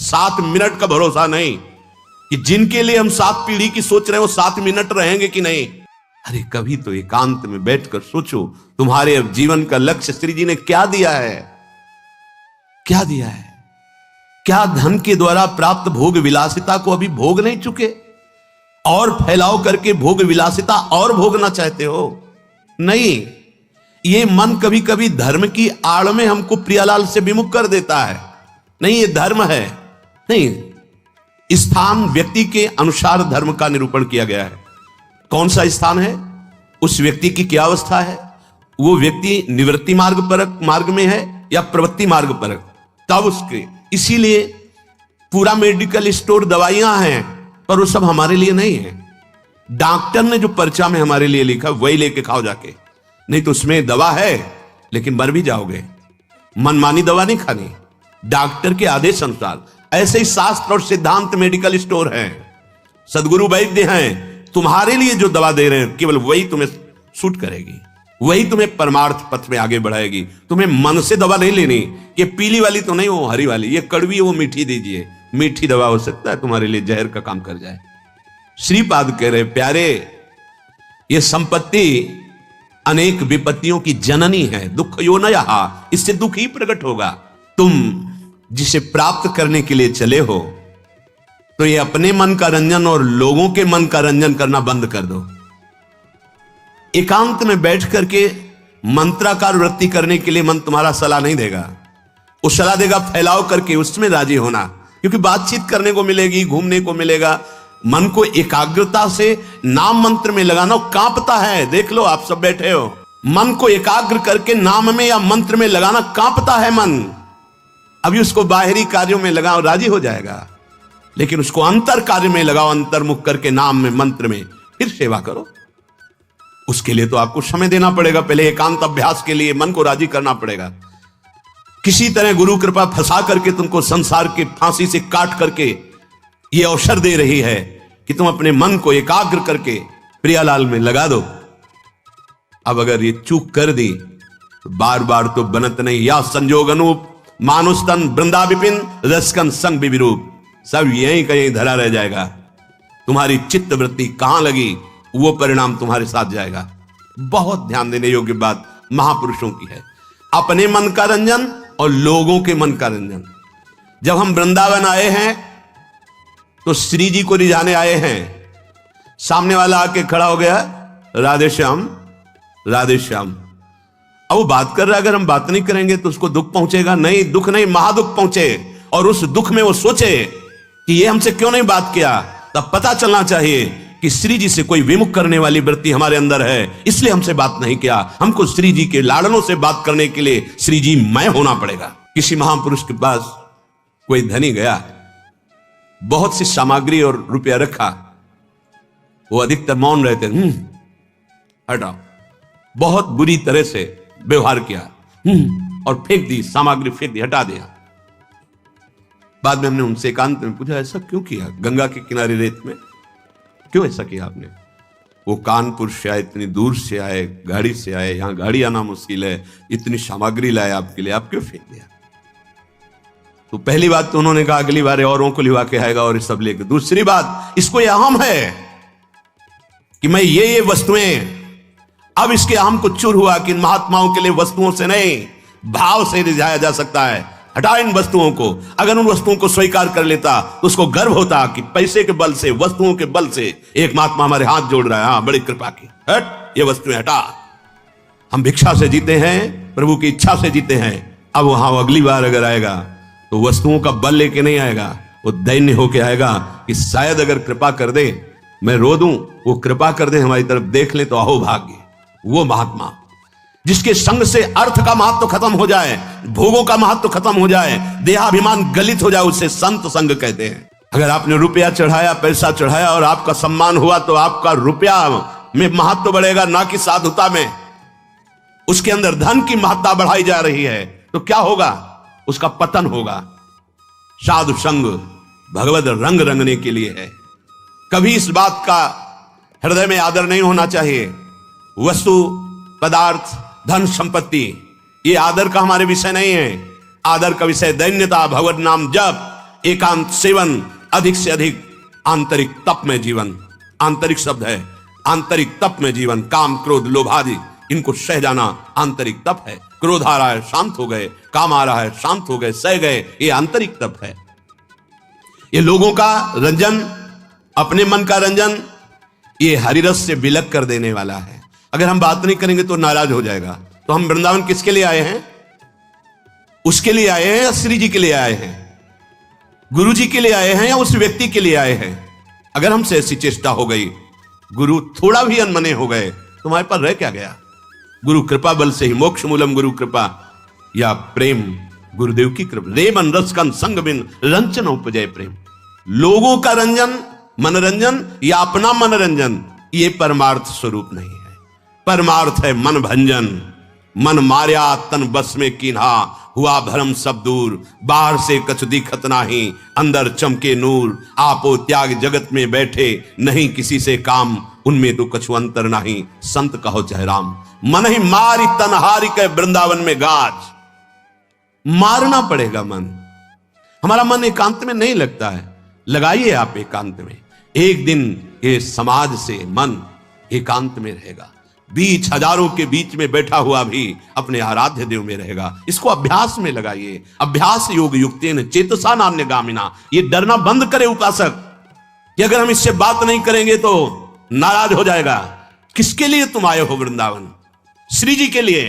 7 minute का भरोसा नहीं कि जिनके लिए हम 7 पीढ़ी की सोच रहे हैं वो 7 मिनट रहेंगे कि नहीं। अरे कभी तो एकांत में बैठकर सोचो, तुम्हारे अब जीवन का लक्ष्य श्री जी ने क्या दिया है, क्या दिया है? क्या धन के द्वारा प्राप्त भोग विलासिता को अभी भोग नहीं चुके और फैलाव करके भोग विलासिता और भोगना चाहते हो? नहीं, ये मन कभी कभी धर्म की आड़ में हमको प्रियालाल से विमुख कर देता है। नहीं, ये धर्म है नहीं, स्थान व्यक्ति के अनुसार धर्म का निरूपण किया गया है। कौन सा स्थान है, उस व्यक्ति की क्या अवस्था है, वो व्यक्ति निवृत्ति मार्ग में है या प्रवृत्ति मार्ग पर, तब उसके। इसीलिए पूरा मेडिकल स्टोर दवाइयां हैं, पर वो सब हमारे लिए नहीं है। डॉक्टर ने जो पर्चा में हमारे लिए लिखा वही लेके खाओ जाके, नहीं तो उसमें दवा है लेकिन मर भी जाओगे। मनमानी दवा नहीं खानी, डॉक्टर के आदेश अनुसार। ऐसे ही शास्त्र और सिद्धांत मेडिकल स्टोर हैं, सदगुरु वैद्य हैं, तुम्हारे लिए जो दवा दे रहे हैं केवल वही तुम्हें सूट करेगी, वही तुम्हें परमार्थ पथ में आगे बढ़ाएगी। तुम्हें मन से दवा नहीं लेनी कि पीली वाली तो नहीं, वो हरी वाली, ये कड़वी है वो मीठी दीजिए। मीठी दवा हो सकता है तुम्हारे लिए जहर का काम कर जाए। श्रीपाद कह रहे प्यारे, ये संपत्ति अनेक विपत्तियों की जननी है, दुख यो न यहा, इससे दुख ही प्रकट होगा। तुम जिसे प्राप्त करने के लिए चले हो तो ये अपने मन का रंजन और लोगों के मन का रंजन करना बंद कर दो। एकांत में बैठ करके मंत्राकार वृत्ति करने के लिए मन तुम्हारा सलाह नहीं देगा, वो सलाह देगा फैलाव करके उसमें राजी होना, क्योंकि बातचीत करने को मिलेगी, घूमने को मिलेगा। मन को एकाग्रता से नाम मंत्र में लगाना, कांपता है। देख लो, आप सब बैठे हो, मन को एकाग्र करके नाम में या मंत्र में लगाना कांपता है मन। अभी उसको बाहरी कार्यों में लगाओ, राजी हो जाएगा, लेकिन उसको अंतर कार्य में लगाओ, अंतर्मुख करके नाम में मंत्र में, फिर सेवा करो। उसके लिए तो आपको समय देना पड़ेगा, पहले एकांत अभ्यास के लिए मन को राजी करना पड़ेगा। किसी तरह गुरु कृपा फंसा करके तुमको संसार के फांसी से काट करके ये अवसर दे रही है कि तुम अपने मन को एकाग्र करके प्रियालाल में लगा दो। अब अगर ये चूक कर दी तो बार बार तो बनत नहीं। या संजोग अनूप मानुस्तन वृंदा विपिन रसकन संग विरूप, सब यहीं कहीं धरा रह जाएगा। तुम्हारी चित्त वृत्ति कहां लगी वो परिणाम तुम्हारे साथ जाएगा। बहुत ध्यान देने योग्य बात महापुरुषों की है, अपने मन का रंजन और लोगों के मन का रंजन। जब हम वृंदावन आए हैं तो श्री जी को रिझाने आए हैं, सामने वाला आके खड़ा हो गया, राधे श्याम राधे श्याम। अब वो बात कर रहा है, अगर हम बात नहीं करेंगे तो उसको दुख पहुंचेगा। नहीं, दुख नहीं, महादुख पहुंचे, और उस दुख में वो सोचे कि ये हमसे क्यों नहीं बात किया। तब पता चलना चाहिए कि श्री जी से कोई विमुख करने वाली वृत्ति हमारे अंदर है, इसलिए हमसे बात नहीं किया। हमको श्री जी के लाड़नों से बात करने के लिए श्री जी मैं होना पड़ेगा। किसी महापुरुष के पास कोई धनी गया, बहुत सी सामग्री और रुपया रखा, वो अधिकतर मौन रहते, हटाओ, बहुत बुरी तरह से व्यवहार किया, और फेंक दी, सामग्री फेंक दी, हटा दिया। बाद में हमने उनसे एकांत में पूछा, ऐसा क्यों किया? गंगा के किनारे रेत में क्यों ऐसा किया आपने? वो कानपुर से आए, इतनी दूर से आए, गाड़ी से आए, यहां गाड़ी आना मुश्किल है, इतनी सामग्री लाए आपके लिए, आप क्यों फेंक दिया? तो पहली बात तो उन्होंने कहा अगली बार औरों को लिवा के आएगा और सब लेके। दूसरी बात, इसको यह अहम है कि मैं ये वस्तुएं, अब इसके अहम को चूर हुआ कि इन महात्माओं के लिए वस्तुओं से नहीं भाव से रिझाया जा सकता है। हटा इन वस्तुओं को। अगर उन वस्तुओं को स्वीकार कर लेता तो उसको गर्व होता कि पैसे के बल से, वस्तुओं के बल से एक महात्मा हमारे हाथ जोड़ रहा है, हाँ बड़ी कृपा की, हट ये वस्तुएं हटा। हम भिक्षा से जीते हैं, प्रभु की इच्छा से जीते हैं। अब वहां अगली बार अगर आएगा तो वस्तुओं का बल लेके नहीं आएगा, वो दैन्य होके आएगा कि शायद अगर कृपा कर दे, मैं रो दूं, वो कृपा कर दे, हमारी तरफ देख ले तो अहो भाग्य। वो महात्मा जिसके संग से अर्थ का महत्व खत्म हो जाए, भोगों का महत्व खत्म हो जाए, देहाभिमान गलित हो जाए, उसे संत संग कहते हैं। अगर आपने रुपया चढ़ाया, पैसा चढ़ाया और आपका सम्मान हुआ तो आपका रुपया में महत्व बढ़ेगा, ना कि साधुता में। उसके अंदर धन की महत्ता बढ़ाई जा रही है तो क्या होगा? उसका पतन होगा। साधु संग भगवत रंग रंगने के लिए है। कभी इस बात का हृदय में आदर नहीं होना चाहिए। वस्तु, पदार्थ, धन, संपत्ति, ये आदर का हमारे विषय नहीं है। आदर का विषय दैन्यता, भगवत नाम जप, एकांत सेवन, अधिक से अधिक आंतरिक तप में जीवन। आंतरिक शब्द है, आंतरिक तप में जीवन। काम क्रोध लोभ आदि इनको सह जाना आंतरिक तप है। क्रोध आ रहा है, शांत हो गए, काम आ रहा है, शांत हो गए, सह गए, ये आंतरिक तप है। ये लोगों का रंजन, अपने मन का रंजन, ये हरिरस से विलक कर देने वाला है। अगर हम बात नहीं करेंगे तो नाराज हो जाएगा। तो हम वृंदावन किसके लिए आए हैं? उसके लिए आए हैं या श्री जी के लिए आए हैं? गुरु जी के लिए आए हैं या उस व्यक्ति के लिए आए हैं? अगर हमसे ऐसी चेष्टा हो गई, गुरु थोड़ा भी अनमने हो गए, तुम्हारे पर रह क्या गया? गुरु कृपा बल से ही मोक्ष मूलम गुरु कृपा, या प्रेम गुरुदेव की कृपा। रे मन रस कन संग बिन रंजन उपजय प्रेम। लोगों का रंजन, मनोरंजन या अपना मनोरंजन, ये परमार्थ स्वरूप नहीं है। परमार्थ है मन भंजन। मन मार्या तन बस में कीन्हा, हुआ भरम सब दूर। बाहर से कछ दिखत नाही, अंदर चमके नूर। आपो त्याग जगत में बैठे, नहीं किसी से काम। उनमें तो कछु अंतर नहीं, संत कहो चाहे राम। मन ही मारी तन हारी के वृंदावन में गाज। मारना पड़ेगा मन। हमारा मन एकांत में नहीं लगता है, लगाइए आप एकांत में। एक दिन ये समाज से मन एकांत में रहेगा। बीच हजारों के बीच में बैठा हुआ भी अपने आराध्य देव में रहेगा। इसको अभ्यास में लगाइए। अभ्यास योग युक्तेन चेतसा नान्य गामिना। ये डरना बंद करे उपासक कि अगर हम इससे बात नहीं करेंगे तो नाराज हो जाएगा। किसके लिए तुम आए हो वृंदावन? श्री जी के लिए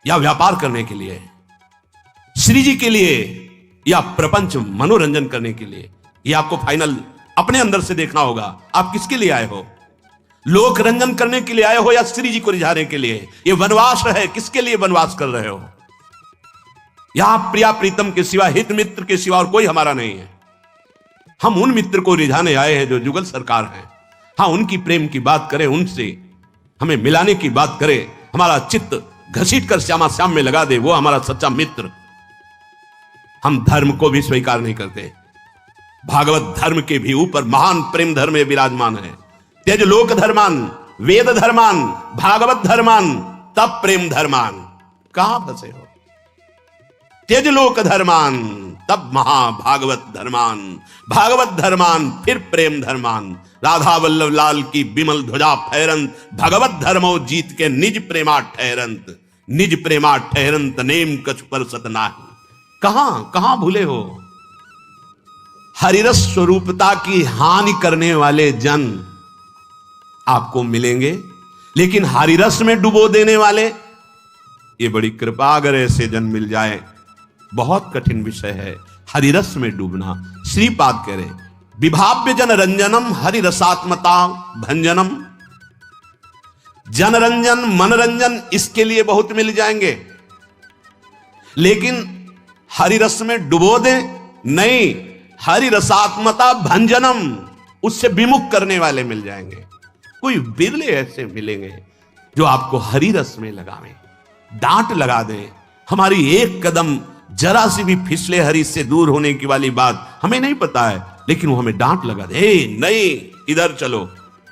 या व्यापार करने के लिए? श्री जी के लिए या प्रपंच मनोरंजन करने के लिए? ये आपको फाइनल अपने अंदर से देखना होगा। आप किसके लिए आए हो? लोक रंजन करने के लिए आए हो या श्री जी को रिझाने के लिए? ये वनवास है, किसके लिए वनवास कर रहे हो? यहां प्रिया प्रीतम के सिवा, हित मित्र के सिवा और कोई हमारा नहीं है। हम उन मित्र को रिझाने आए हैं जो जुगल सरकार हैं। हाँ, उनकी प्रेम की बात करें, उनसे हमें मिलाने की बात करें, हमारा चित्त घसीट कर श्यामा श्याम में लगा दे, वो हमारा सच्चा मित्र। हम धर्म को भी स्वीकार नहीं करते। भागवत धर्म के भी ऊपर महान प्रेम धर्म में विराजमान है। त्यज लोक धर्मान, वेद धर्मान, भागवत धर्मान, तब प्रेम धर्मान। कहां फंसे हो? त्यज लोक धर्मान, तब महाभागवत धर्मान, भागवत धर्मान, फिर प्रेम धर्मान। राधा वल्लभ लाल की बिमल ध्वजा फहरंत, भगवत धर्मो जीत के निज प्रेमा ठहरंत। निज प्रेमा ठहरंत, नेम कछ पर सत नाही। कहां भूले हो? हरिरस स्वरूपता की हानि करने वाले जन आपको मिलेंगे, लेकिन हरिरस में डुबो देने वाले, ये बड़ी कृपा। अगर ऐसे जन मिल जाए, बहुत कठिन विषय है हरिरस में डूबना। श्रीपाद कह रहे, विभाव्य जन रंजनम हरिरसात्मता भंजनम। जनरंजन मनरंजन इसके लिए बहुत मिल जाएंगे, लेकिन हरिरस में डुबो दे नहीं। हरिरसात्मता भंजनम, उससे विमुख करने वाले मिल जाएंगे। कोई बिरले ऐसे मिलेंगे जो आपको हरि रस में लगावें, डांट लगा दें। हमारी एक कदम जरा सी भी फिसले हरि से दूर होने की वाली बात हमें नहीं पता है, लेकिन वो हमें डांट लगा दे, नहीं इधर चलो।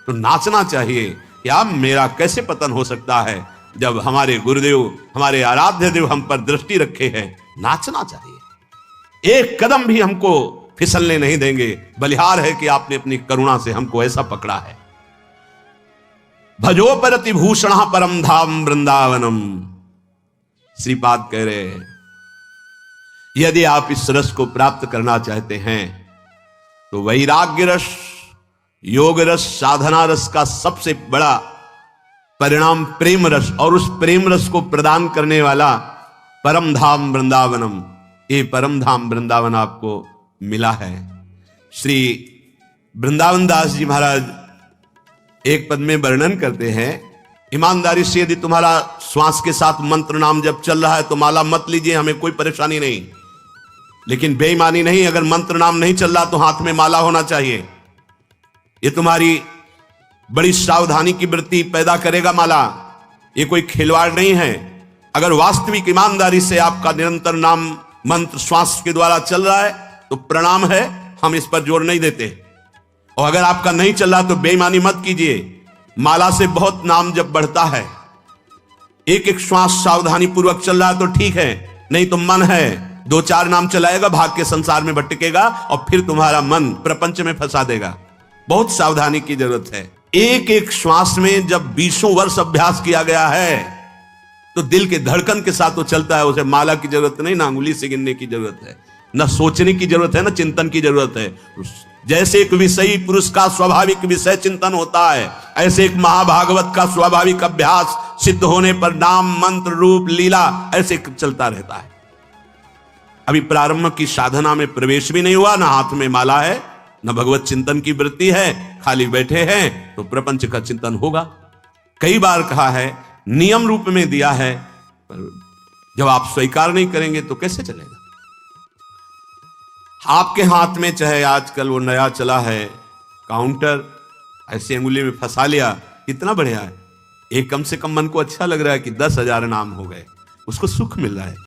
तो नाचना चाहिए। या मेरा कैसे पतन हो सकता है जब हमारे गुरुदेव, हमारे आराध्य देव हम पर दृष्टि रखे हैं। नाचना चाहिए। एक कदम भी हमको फिसलने नहीं देंगे। बलिहार है कि आपने अपनी करुणा से हमको ऐसा पकड़ा है। भजो परति भूषण परम धाम वृंदावनम। श्रीपाद कह रहे हैं, यदि आप इस रस को प्राप्त करना चाहते हैं तो वैराग्य रस, योग रस, साधना रस का सबसे बड़ा परिणाम प्रेम रस, और उस प्रेम रस को प्रदान करने वाला परम धाम वृंदावनम। ये परम धाम वृंदावन आपको मिला है। श्री वृंदावन दास जी महाराज एक पद में वर्णन करते हैं, ईमानदारी से यदि तुम्हारा श्वास के साथ मंत्र नाम जब चल रहा है तो माला मत लीजिए, हमें कोई परेशानी नहीं। लेकिन बेईमानी नहीं, अगर मंत्र नाम नहीं चल रहा तो हाथ में माला होना चाहिए। ये तुम्हारी बड़ी सावधानी की वृत्ति पैदा करेगा माला। ये कोई खिलवाड़ नहीं है। अगर वास्तविक ईमानदारी से आपका निरंतर नाम मंत्र श्वास के द्वारा चल रहा है तो प्रणाम है, हम इस पर जोर नहीं देते। और अगर आपका नहीं चल रहा तो बेईमानी मत कीजिए। माला से बहुत नाम जब बढ़ता है, एक एक श्वास सावधानी पूर्वक चल रहा है तो ठीक है, नहीं तो मन है दो चार नाम चलाएगा, भाग के संसार में भटकेगा और फिर तुम्हारा मन प्रपंच में फंसा देगा। बहुत सावधानी की जरूरत है। एक एक श्वास में जब 20 वर्ष अभ्यास किया गया है तो दिल के धड़कन के साथ वो चलता है। उसे माला की जरूरत नहीं, ना अंगुली से गिनने की जरूरत है, ना सोचने की जरूरत है, ना चिंतन की जरूरत है। जैसे एक विषयी पुरुष का स्वाभाविक विषय चिंतन होता है, ऐसे एक महाभागवत का स्वाभाविक अभ्यास सिद्ध होने पर नाम मंत्र रूप लीला ऐसे चलता रहता है। अभी प्रारंभ की साधना में प्रवेश भी नहीं हुआ, ना हाथ में माला है, न भगवत चिंतन की वृत्ति है, खाली बैठे हैं तो प्रपंच का चिंतन होगा। कई बार कहा है, नियम रूप में दिया है, पर जब आप स्वीकार नहीं करेंगे तो कैसे चलेगा। आपके हाथ में चाहे आजकल वो नया चला है काउंटर, ऐसे अंगुली में फंसा लिया, कितना बढ़िया है। एक कम से कम मन को अच्छा लग रहा है कि 10,000 नाम हो गए, उसको सुख मिल रहा है।